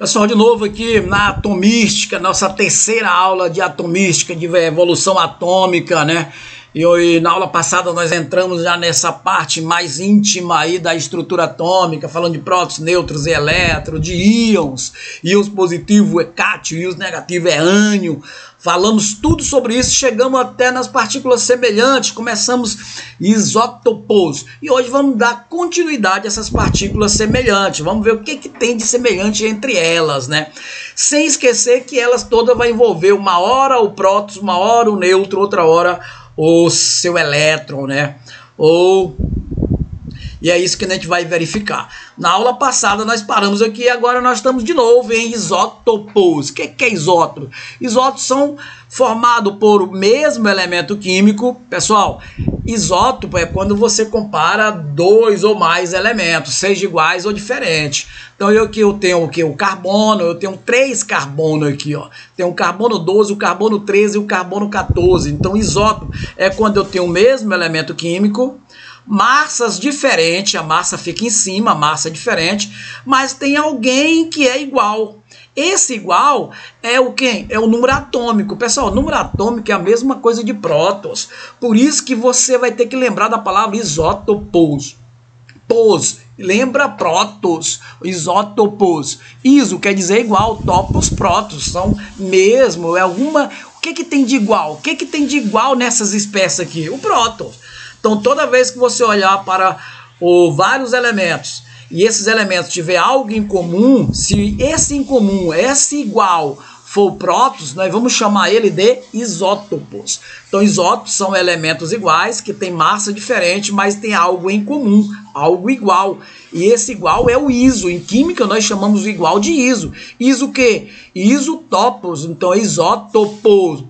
Pessoal, de novo aqui na atomística, nossa terceira aula de atomística, de evolução atômica, né? E na aula passada nós entramos já nessa parte mais íntima aí da estrutura atômica, falando de prótons, nêutrons e elétrons, de íons, íons positivo é cátio, íons negativo é ânion. Falamos tudo sobre isso, chegamos até nas partículas semelhantes, começamos isótopos. E hoje vamos dar continuidade a essas partículas semelhantes. Vamos ver o que tem de semelhante entre elas, né? Sem esquecer que elas todas vão envolver uma hora o próton, uma hora o nêutron, outra hora o seu elétron, né? E é isso que a gente vai verificar. Na aula passada nós paramos aqui e agora nós estamos de novo em isótopos. O que é isótopo? Isótopos são formados por o mesmo elemento químico. Pessoal, isótopo é quando você compara dois ou mais elementos, seja iguais ou diferentes. Então eu tenho o que? O carbono, eu tenho 3 carbono aqui, ó. Tem o carbono 12, o carbono 13 e o carbono 14. Então isótopo é quando eu tenho o mesmo elemento químico, massas diferentes, a massa fica em cima, a massa é diferente, mas tem alguém que é igual. Esse igual é o quê? É o número atômico. Pessoal, o número atômico é a mesma coisa de prótons. Por isso que você vai ter que lembrar da palavra isótopos. Lembra prótons, isótopos. Iso quer dizer igual, topos, prótons. São mesmo, é alguma... O que tem de igual? O que tem de igual nessas espécies aqui? O próton. Então, toda vez que você olhar para vários elementos e esses elementos tiver algo em comum, se esse em comum, esse igual for prótons, nós vamos chamar ele de isótopos. Então, isótopos são elementos iguais que têm massa diferente, mas tem algo em comum, algo igual. E esse igual é o iso. Em química, nós chamamos o igual de iso. Iso o quê? Isótopos. Então, é isótopos,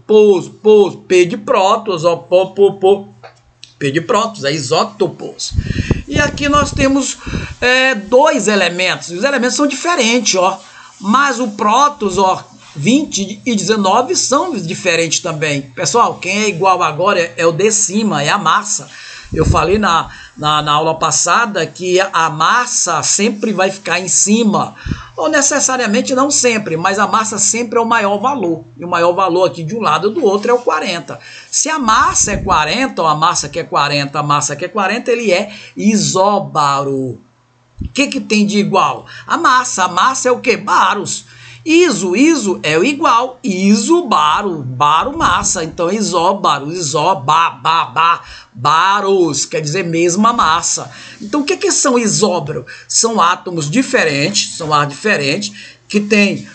P de prótons, ó, P de prótons, é isótopos. E aqui nós temos dois elementos. Os elementos são diferentes, ó. Mas o prótons, ó, 20 e 19 são diferentes também. Pessoal, quem é igual agora é o de cima, é a massa. Eu falei na aula passada que a massa sempre vai ficar em cima. Ou necessariamente não sempre, mas a massa sempre é o maior valor. E o maior valor aqui de um lado e do outro é o 40. Se a massa é 40, ou a massa que é 40, a massa que é 40, ele é isóbaro. O que tem de igual? A massa é o que? Baros. Iso é o igual, isobaro, baro massa, então isóbaro, baros, quer dizer mesma massa. Então o que são isóbaro? São átomos diferentes, que tem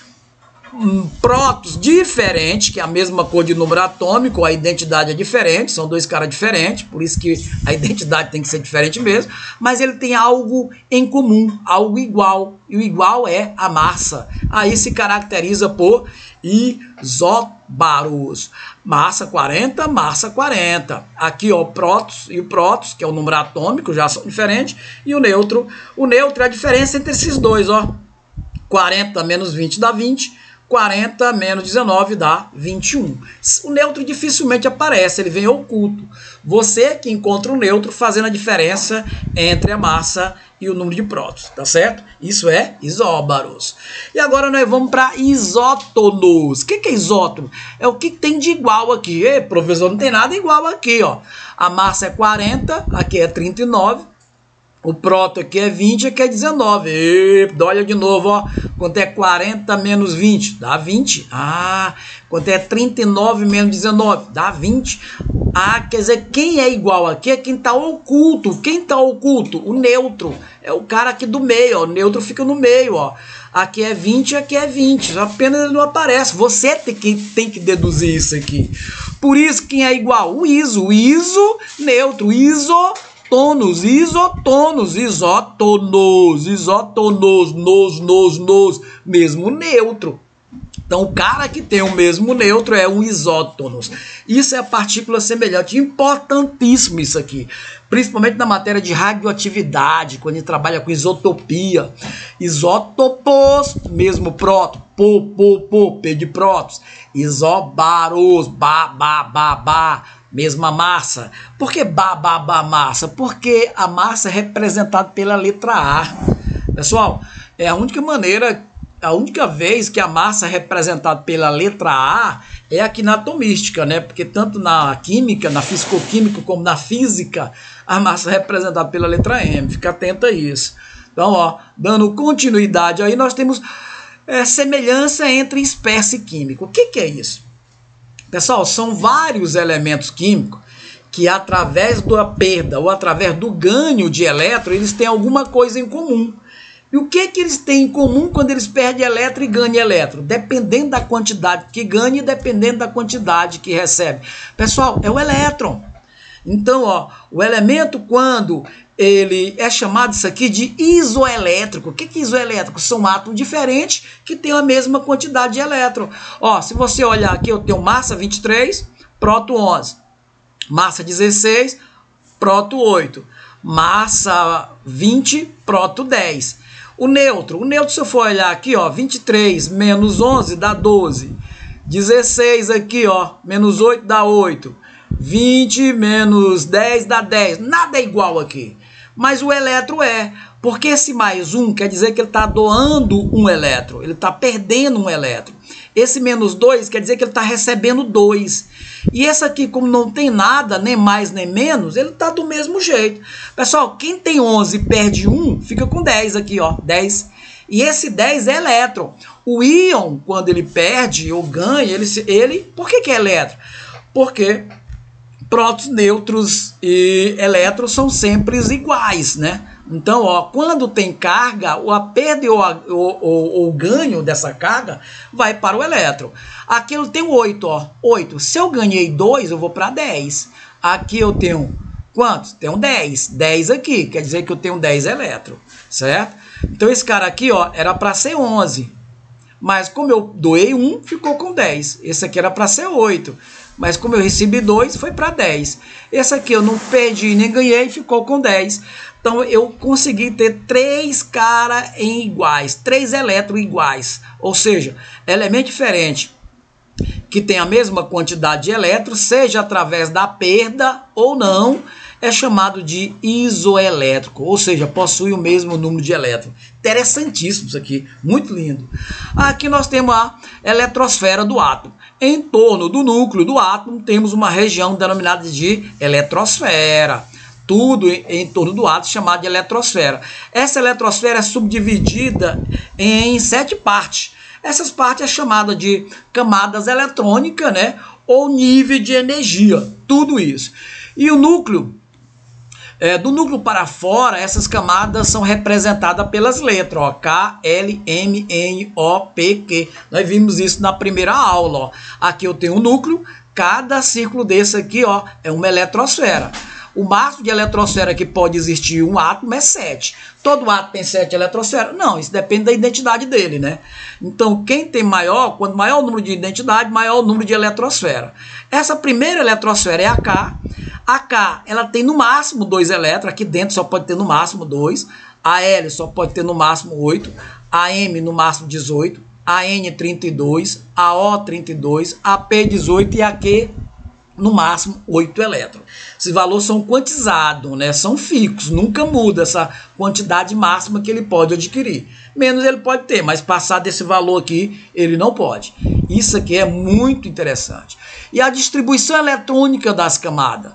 prótons diferentes, que é a mesma cor de número atômico, a identidade é diferente, são dois caras diferentes, por isso que a identidade tem que ser diferente mesmo, mas ele tem algo em comum, algo igual, e o igual é a massa. Aí se caracteriza por isóbaros. Massa 40, massa 40. Aqui, ó, prótons e o prótons, que é o número atômico, já são diferentes, e o nêutron. O nêutron é a diferença entre esses dois, ó. 40 menos 20 dá 20. 40 menos 19 dá 21. O nêutron dificilmente aparece, ele vem oculto. Você que encontra o nêutron fazendo a diferença entre a massa e o número de prótons, tá certo? Isso é isóbaros. E agora nós vamos para isótonos. O que é isótono? É o que tem de igual aqui. Ei, professor, não tem nada igual aqui, ó. A massa é 40, aqui é 39. O próton aqui é 20, aqui é 19. Eita, olha de novo, ó. Quanto é 40 menos 20? Dá 20. Ah, quanto é 39 menos 19? Dá 20. Ah, quer dizer, quem é igual aqui é quem está oculto. Quem está oculto? O nêutron. É o cara aqui do meio, ó. O nêutron fica no meio, ó. Aqui é 20, aqui é 20. Apenas ele não aparece. Você tem que deduzir isso aqui. Por isso, quem é igual? O iso, nêutron, isótonos, mesmo nêutron. Então, o cara que tem o mesmo nêutron é um isótonos. Isso é a partícula semelhante. Importantíssimo isso aqui. Principalmente na matéria de radioatividade, quando a gente trabalha com isotopia. Isótopos, mesmo próton. P de prótons. Isóbaros, mesma massa. Por que massa? Porque a massa é representada pela letra A. Pessoal, é a única maneira a única vez que a massa é representada pela letra A é aqui na atomística, né? Porque tanto na química, na fisicoquímica, como na física, a massa é representada pela letra M. Fica atento a isso. Então, ó, dando continuidade aí, nós temos semelhança entre espécie química. O que é isso? Pessoal, são vários elementos químicos que através da perda ou através do ganho de elétron, eles têm alguma coisa em comum. E o que eles têm em comum quando eles perdem elétron e ganham elétron? Dependendo da quantidade que ganha e dependendo da quantidade que recebe. Pessoal, é o elétron. Então, ó, o elemento, quando ele é chamado isso aqui de isoelétrico. O que é isoelétrico? São átomos diferentes que têm a mesma quantidade de elétron. Ó, se você olhar aqui, eu tenho massa 23, próton 11. Massa 16, próton 8. Massa 20, próton 10. O neutro, se eu for olhar aqui, ó, 23 menos 11 dá 12. 16 aqui, ó, menos 8 dá 8. 20 menos 10 dá 10. Nada é igual aqui. Mas o elétron porque esse mais 1 quer dizer que ele está doando um elétron. Ele está perdendo um elétron. Esse menos 2 quer dizer que ele está recebendo 2. E esse aqui, como não tem nada, nem mais nem menos, ele está do mesmo jeito. Pessoal, quem tem 11 e perde 1, fica com 10 aqui, ó, 10. E esse 10 é elétron. O íon, quando ele perde ou ganha, por que é elétron? Porque prótons, nêutrons e elétrons são sempre iguais, né? Então, ó, quando tem carga, a perda ou o ganho dessa carga vai para o elétron. Aqui eu tenho 8, ó, 8. Se eu ganhei 2, eu vou para 10. Aqui eu tenho quantos? Tenho 10. 10 aqui, quer dizer que eu tenho 10 elétrons, certo? Então, esse cara aqui, ó, era para ser 11. Mas como eu doei 1, ficou com 10. Esse aqui era para ser 8. Mas como eu recebi 2, foi para 10. Esse aqui eu não perdi nem ganhei, ficou com 10. Então eu consegui ter 3 caras iguais, 3 elétrons iguais. Ou seja, elemento diferente que tem a mesma quantidade de elétrons, seja através da perda ou não, é chamado de isoelétrico, ou seja, possui o mesmo número de elétrons. Interessantíssimo isso aqui, muito lindo. Aqui nós temos a eletrosfera do átomo. Em torno do núcleo do átomo temos uma região denominada de eletrosfera. Tudo em torno do átomo chamado de eletrosfera. Essa eletrosfera é subdividida em 7 partes. Essas partes é chamada de camadas eletrônicas, né? Ou nível de energia, tudo isso. E o núcleo, do núcleo para fora, essas camadas são representadas pelas letras, ó, K, L, M, N, O, P, Q. Nós vimos isso na primeira aula, ó. Aqui eu tenho um núcleo, cada círculo desse aqui, ó, é uma eletrosfera. O máximo de eletrosfera que pode existir um átomo é 7. Todo átomo tem 7 eletrosferas? Não, isso depende da identidade dele, né? Então, quem tem maior, quanto maior o número de identidade, maior o número de eletrosfera. Essa primeira eletrosfera é a K. A K, ela tem no máximo 2 elétrons, aqui dentro só pode ter no máximo 2. A L só pode ter no máximo 8. A M no máximo 18. A N 32. A O 32. A P 18 e a Q no máximo 8 elétrons. Esses valores são quantizados, né? São fixos, nunca muda essa quantidade máxima que ele pode adquirir. Menos ele pode ter, mas passar desse valor aqui, ele não pode. Isso aqui é muito interessante. E a distribuição eletrônica das camadas.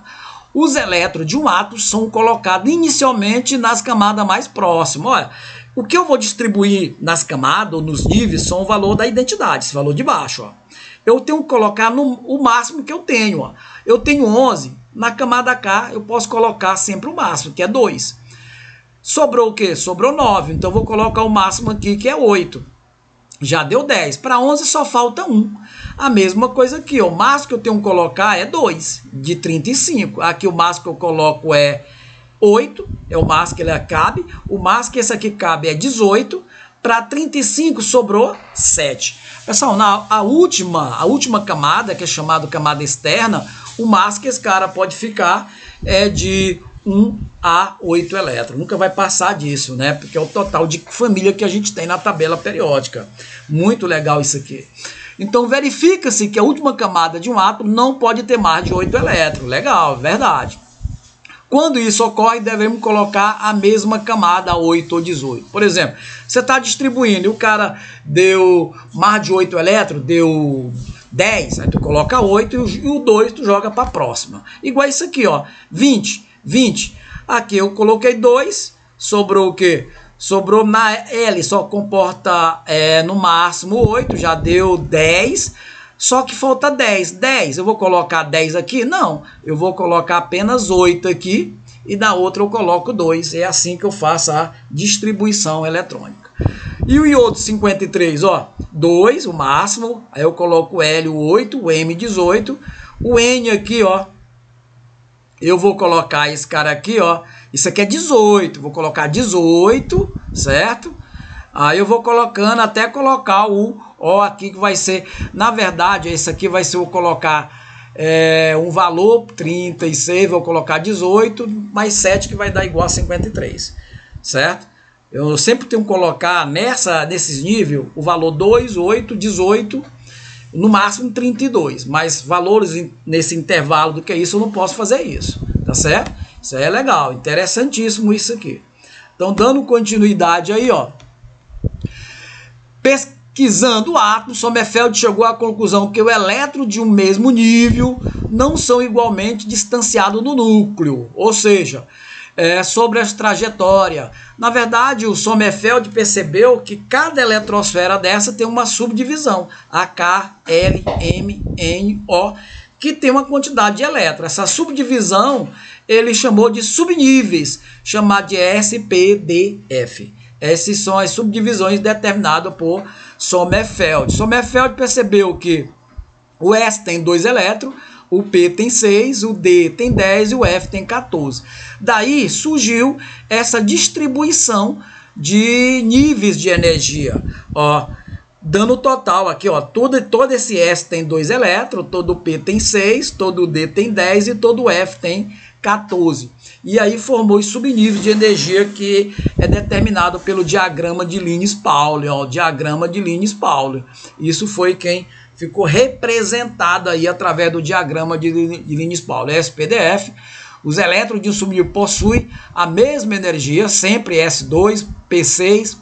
Os elétrons de um átomo são colocados inicialmente nas camadas mais próximas. Olha, o que eu vou distribuir nas camadas ou nos níveis são o valor da identidade, esse valor de baixo, ó. Eu tenho que colocar o máximo que eu tenho. Ó. Eu tenho 11, na camada K eu posso colocar sempre o máximo, que é 2. Sobrou o quê? Sobrou 9, então eu vou colocar o máximo aqui, que é 8. Já deu 10. Para 11 só falta 1. A mesma coisa aqui, ó. O máximo que eu tenho que colocar é 2, de 35. Aqui o máximo que eu coloco é 8, é o máximo que ele cabe. O máximo que esse aqui cabe é 18. Para 35 sobrou 7. Pessoal, a última camada, que é chamada camada externa, o máximo que esse cara pode ficar é de 1 a 8 elétrons. Nunca vai passar disso, né? Porque é o total de família que a gente tem na tabela periódica. Muito legal isso aqui. Então, verifica-se que a última camada de um átomo não pode ter mais de 8 elétrons. Legal, verdade. Quando isso ocorre, devemos colocar a mesma camada, 8 ou 18. Por exemplo, você está distribuindo e o cara deu mais de 8 elétrons, deu 10, aí tu coloca 8 e o 2 tu joga para a próxima. Igual isso aqui, ó, 20. Aqui eu coloquei 2, sobrou o quê? Sobrou na L, só comporta no máximo 8, já deu 10, só que falta 10. Eu vou colocar 10 aqui? Não, eu vou colocar apenas 8 aqui e da outra eu coloco 2. É assim que eu faço a distribuição eletrônica. E o iodo 53, ó, 2, o máximo, aí eu coloco o L, o 8, o M, 18, o N aqui, ó, eu vou colocar esse cara aqui, ó, isso aqui é 18, vou colocar 18, certo? Aí eu vou colocando até colocar o O aqui, que vai ser, na verdade, esse aqui vai ser, eu colocar um valor 36, vou colocar 18, mais 7, que vai dar igual a 53, certo? Eu sempre tenho que colocar nesses níveis o valor 2, 8, 18, no máximo 32, mas valores nesse intervalo do que isso eu não posso fazer isso, tá certo? Isso aí é legal, interessantíssimo isso aqui. Então, dando continuidade aí, ó, pesquisando o átomo, Sommerfeld chegou à conclusão que o elétron de um mesmo nível não são igualmente distanciados do núcleo, ou seja, sobre a trajetória. Na verdade, o Sommerfeld percebeu que cada eletrosfera dessa tem uma subdivisão, a K, L, M, N, O, que tem uma quantidade de elétrons. Essa subdivisão ele chamou de subníveis, chamado de S, P, D, F. Essas são as subdivisões determinadas por Sommerfeld. Sommerfeld percebeu que o S tem 2 elétrons, o P tem 6, o D tem 10 e o F tem 14. Daí surgiu essa distribuição de níveis de energia. Ó, dando o total aqui, ó, todo esse S tem 2 elétrons, todo o P tem 6, todo o D tem 10 e todo o F tem 14. E aí formou os subníveis de energia que é determinado pelo diagrama de Linus-Pauling, ó, o diagrama de Linus-Pauling. Isso foi quem ficou representado aí através do diagrama de Linus-Pauling, SPDF. Os elétrons de um subnível possuem a mesma energia, sempre S2, P6,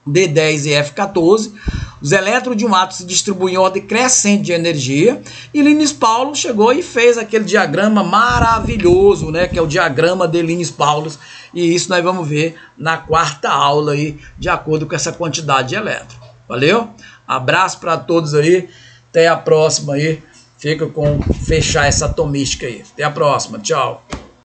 D10 e F14. Os elétrons de um átomo se distribuem em ordem crescente de energia. E Linus-Pauling chegou e fez aquele diagrama maravilhoso, né, que é o diagrama de Linus-Pauling. E isso nós vamos ver na 4ª aula aí, de acordo com essa quantidade de elétrons. Valeu? Abraço para todos aí. Até a próxima aí. Fica com fechar essa atomística aí. Até a próxima. Tchau.